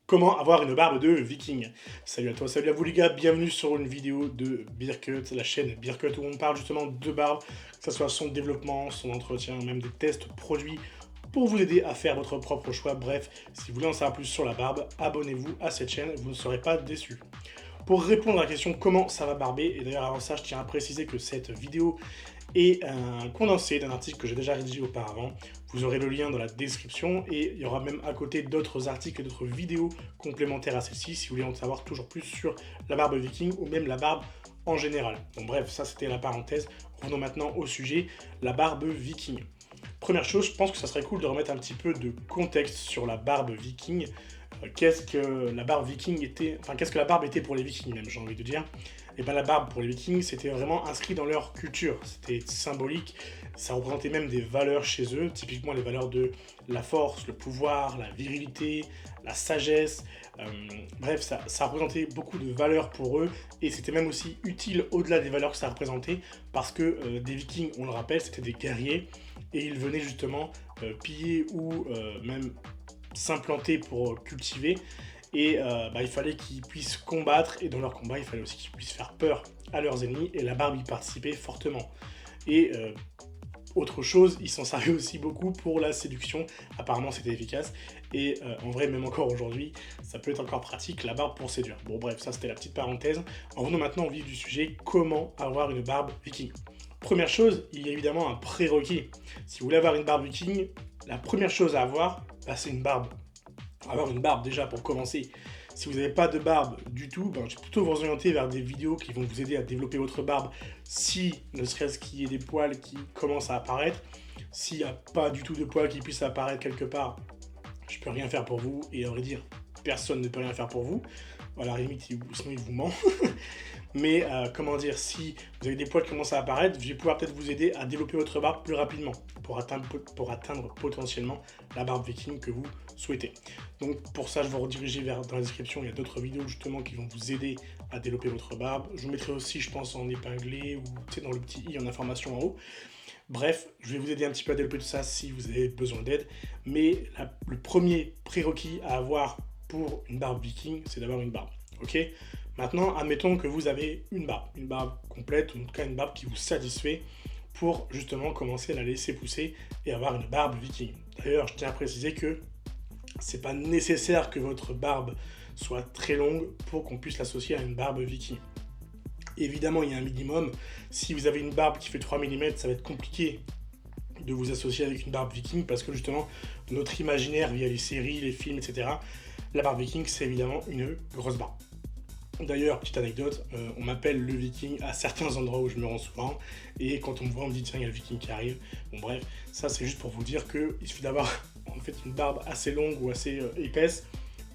Comment avoir une barbe de viking? Salut à toi, salut à vous les gars, bienvenue sur une vidéo de Beercut, la chaîne Beercut où on parle justement de barbe, que ce soit son développement, son entretien, même des tests produits pour vous aider à faire votre propre choix. Bref, si vous voulez en savoir plus sur la barbe, abonnez-vous à cette chaîne, vous ne serez pas déçus. Pour répondre à la question comment ça va barber, et d'ailleurs avant ça je tiens à préciser que cette vidéo est un condensé d'un article que j'ai déjà rédigé auparavant. Vous aurez le lien dans la description et il y aura même à côté d'autres articles et d'autres vidéos complémentaires à celle-ci si vous voulez en savoir toujours plus sur la barbe viking ou même la barbe en général. Bon bref, ça c'était la parenthèse. Revenons maintenant au sujet, la barbe viking. Première chose, je pense que ça serait cool de remettre un petit peu de contexte sur la barbe viking. Qu'est-ce que la barbe viking était, enfin qu'est-ce que la barbe était pour les vikings même, j'ai envie de dire. Et bien la barbe pour les vikings, c'était vraiment inscrit dans leur culture, c'était symbolique, ça représentait même des valeurs chez eux, typiquement les valeurs de la force, le pouvoir, la virilité, la sagesse, bref, ça représentait beaucoup de valeurs pour eux, et c'était même aussi utile au-delà des valeurs que ça représentait, parce que des vikings, on le rappelle, c'était des guerriers, et ils venaient justement piller ou même s'implanter pour cultiver. Et il fallait qu'ils puissent combattre, et dans leur combat, il fallait aussi qu'ils puissent faire peur à leurs ennemis, et la barbe y participait fortement. Et autre chose, ils s'en servaient aussi beaucoup pour la séduction, apparemment c'était efficace, et en vrai, même encore aujourd'hui, ça peut être encore pratique, la barbe pour séduire. Bon bref, ça c'était la petite parenthèse. Revenons maintenant au vif du sujet, comment avoir une barbe viking. Première chose, il y a évidemment un prérequis. Si vous voulez avoir une barbe viking, la première chose à avoir, c'est une barbe. Avoir une barbe déjà pour commencer. Si vous n'avez pas de barbe du tout, je vais plutôt vous orienter vers des vidéos qui vont vous aider à développer votre barbe si ne serait-ce qu'il y ait des poils qui commencent à apparaître. S'il n'y a pas du tout de poils qui puissent apparaître quelque part, je peux rien faire pour vous, et à vrai dire, personne ne peut rien faire pour vous. À la limite, sinon il vous ment. Mais comment dire, si vous avez des poils qui commencent à apparaître, je vais pouvoir peut-être vous aider à développer votre barbe plus rapidement pour atteindre potentiellement la barbe viking que vous souhaitez. Donc pour ça, je vais vous rediriger dans la description, il y a d'autres vidéos justement qui vont vous aider à développer votre barbe. Je vous mettrai aussi, je pense, en épinglé ou dans le petit i en information en haut. Bref, je vais vous aider un petit peu à développer tout ça si vous avez besoin d'aide. Mais le premier prérequis à avoir pour une barbe viking, c'est d'avoir une barbe. Ok ? Maintenant, admettons que vous avez une barbe complète, ou en tout cas une barbe qui vous satisfait pour justement commencer à la laisser pousser et avoir une barbe viking. D'ailleurs, je tiens à préciser que c'est pas nécessaire que votre barbe soit très longue pour qu'on puisse l'associer à une barbe viking. Évidemment, il y a un minimum. Si vous avez une barbe qui fait 3 mm, ça va être compliqué de vous associer avec une barbe viking parce que justement, notre imaginaire via les séries, les films, etc., la barbe viking, c'est évidemment une grosse barbe. D'ailleurs, petite anecdote, on m'appelle le viking à certains endroits où je me rends souvent, et quand on me voit, on me dit tiens, il y a le viking qui arrive. Bon bref, ça c'est juste pour vous dire qu'il suffit d'avoir en fait une barbe assez longue ou assez épaisse,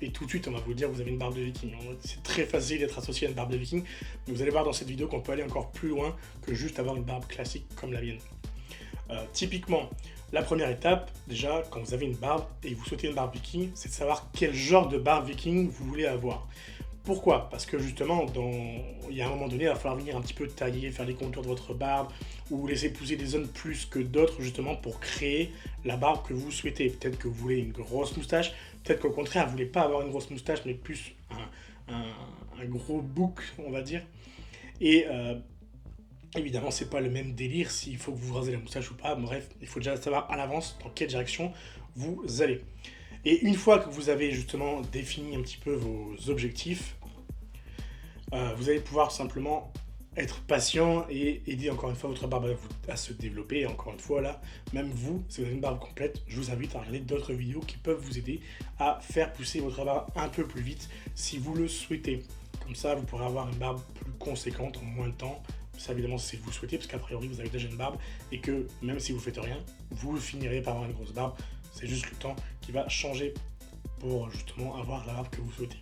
et tout de suite on va vous dire vous avez une barbe de viking. C'est très facile d'être associé à une barbe de viking, mais vous allez voir dans cette vidéo qu'on peut aller encore plus loin que juste avoir une barbe classique comme la mienne. Typiquement, la première étape, déjà, quand vous avez une barbe et vous souhaitez une barbe viking, c'est de savoir quel genre de barbe viking vous voulez avoir. Pourquoi? Parce que justement, il y a un moment donné, il va falloir venir un petit peu tailler, faire les contours de votre barbe, ou laisser pousser des zones plus que d'autres, justement, pour créer la barbe que vous souhaitez. Peut-être que vous voulez une grosse moustache, peut-être qu'au contraire, vous ne voulez pas avoir une grosse moustache, mais plus un gros bouc, on va dire. Et évidemment, c'est pas le même délire s'il faut que vous rasez la moustache ou pas. Bref, il faut déjà savoir à l'avance dans quelle direction vous allez. Et une fois que vous avez justement défini un petit peu vos objectifs, vous allez pouvoir simplement être patient et aider encore une fois votre barbe à se développer. Et encore une fois là, même vous, si vous avez une barbe complète, je vous invite à regarder d'autres vidéos qui peuvent vous aider à faire pousser votre barbe un peu plus vite si vous le souhaitez. Comme ça, vous pourrez avoir une barbe plus conséquente en moins de temps. Ça évidemment si vous le souhaitez, parce qu'a priori vous avez déjà une barbe et que même si vous faites rien, vous finirez par avoir une grosse barbe. C'est juste le temps qui va changer pour justement avoir la barbe que vous souhaitez.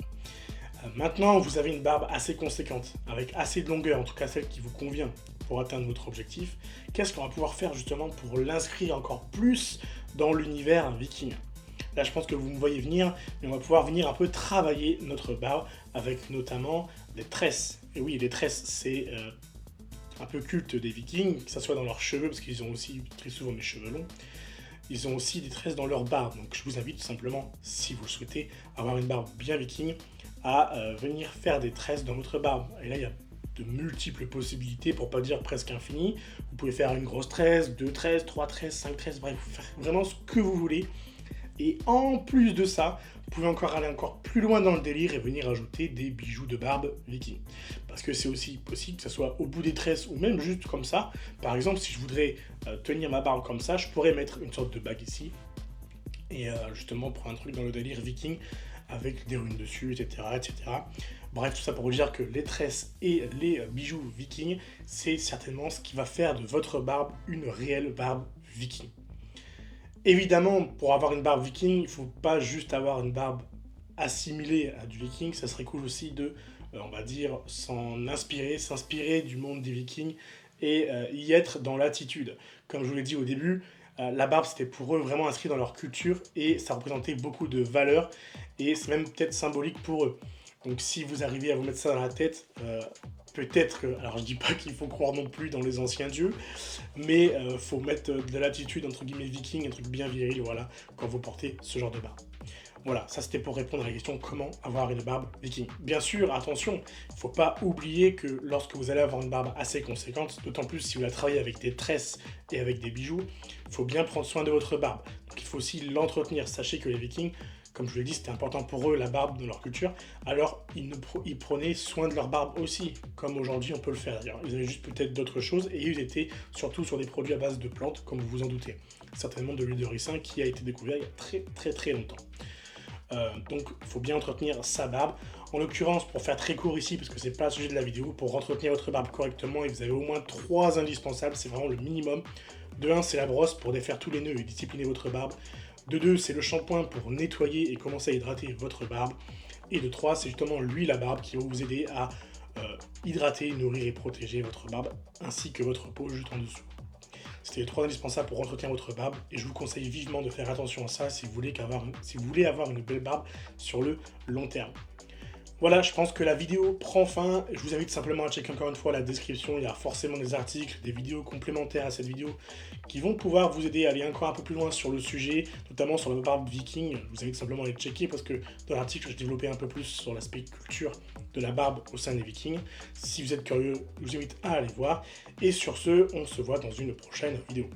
Maintenant, vous avez une barbe assez conséquente, avec assez de longueur, en tout cas celle qui vous convient pour atteindre votre objectif. Qu'est-ce qu'on va pouvoir faire justement pour l'inscrire encore plus dans l'univers viking? Là, je pense que vous me voyez venir, mais on va pouvoir venir un peu travailler notre barbe avec notamment des tresses. Et oui, les tresses, c'est un peu culte des vikings, que ce soit dans leurs cheveux, parce qu'ils ont aussi très souvent des cheveux longs. ils ont aussi des tresses dans leur barbe. Donc je vous invite tout simplement, si vous le souhaitez, avoir une barbe bien viking, à venir faire des tresses dans votre barbe. Et là, il y a de multiples possibilités, pour pas dire presque infinies. Vous pouvez faire une grosse tresse, 2 tresses, 3 tresses, 5 tresses, bref, vous faites vraiment ce que vous voulez. Et en plus de ça, vous pouvez encore aller encore plus loin dans le délire et venir ajouter des bijoux de barbe viking. Parce que c'est aussi possible que ce soit au bout des tresses ou même juste comme ça. Par exemple, si je voudrais tenir ma barbe comme ça, je pourrais mettre une sorte de bague ici. Et justement prendre un truc dans le délire viking avec des runes dessus, etc., etc. Bref, tout ça pour vous dire que les tresses et les bijoux vikings, c'est certainement ce qui va faire de votre barbe une réelle barbe viking. Évidemment, pour avoir une barbe viking, il ne faut pas juste avoir une barbe assimilée à du viking, ça serait cool aussi de, on va dire, s'inspirer du monde des vikings et y être dans l'attitude. Comme je vous l'ai dit au début, la barbe c'était pour eux vraiment inscrit dans leur culture et ça représentait beaucoup de valeurs et c'est même peut-être symbolique pour eux. Donc si vous arrivez à vous mettre ça dans la tête, peut-être que, alors je dis pas qu'il faut croire non plus dans les anciens dieux, mais faut mettre de l'attitude entre guillemets viking, un truc bien viril, voilà, quand vous portez ce genre de barbe. Voilà, ça c'était pour répondre à la question comment avoir une barbe viking. Bien sûr, attention, il ne faut pas oublier que lorsque vous allez avoir une barbe assez conséquente, d'autant plus si vous la travaillez avec des tresses et avec des bijoux, il faut bien prendre soin de votre barbe. Donc il faut aussi l'entretenir. Sachez que les vikings, comme je vous l'ai dit, c'était important pour eux la barbe dans leur culture, alors ils prenaient soin de leur barbe aussi, comme aujourd'hui on peut le faire d'ailleurs. Ils avaient juste peut-être d'autres choses et ils étaient surtout sur des produits à base de plantes, comme vous vous en doutez. Certainement de l'huile de ricin qui a été découvert il y a très longtemps. Donc il faut bien entretenir sa barbe. En l'occurrence, pour faire très court ici, parce que c'est pas le sujet de la vidéo, pour entretenir votre barbe correctement, et vous avez au moins 3 indispensables, c'est vraiment le minimum. De 1, c'est la brosse pour défaire tous les nœuds et discipliner votre barbe. De 2, c'est le shampoing pour nettoyer et commencer à hydrater votre barbe. Et de 3, c'est justement l'huile à barbe qui va vous aider à hydrater, nourrir et protéger votre barbe, ainsi que votre peau juste en dessous. C'était les 3 indispensables pour entretenir votre barbe et je vous conseille vivement de faire attention à ça si vous voulez avoir une belle barbe sur le long terme. Voilà, je pense que la vidéo prend fin. Je vous invite simplement à checker encore une fois la description. Il y a forcément des articles, des vidéos complémentaires à cette vidéo qui vont pouvoir vous aider à aller encore un peu plus loin sur le sujet, notamment sur la barbe viking. Je vous invite simplement à les checker parce que dans l'article, je développais un peu plus sur l'aspect culture de la barbe au sein des vikings. Si vous êtes curieux, je vous invite à aller voir. Et sur ce, on se voit dans une prochaine vidéo.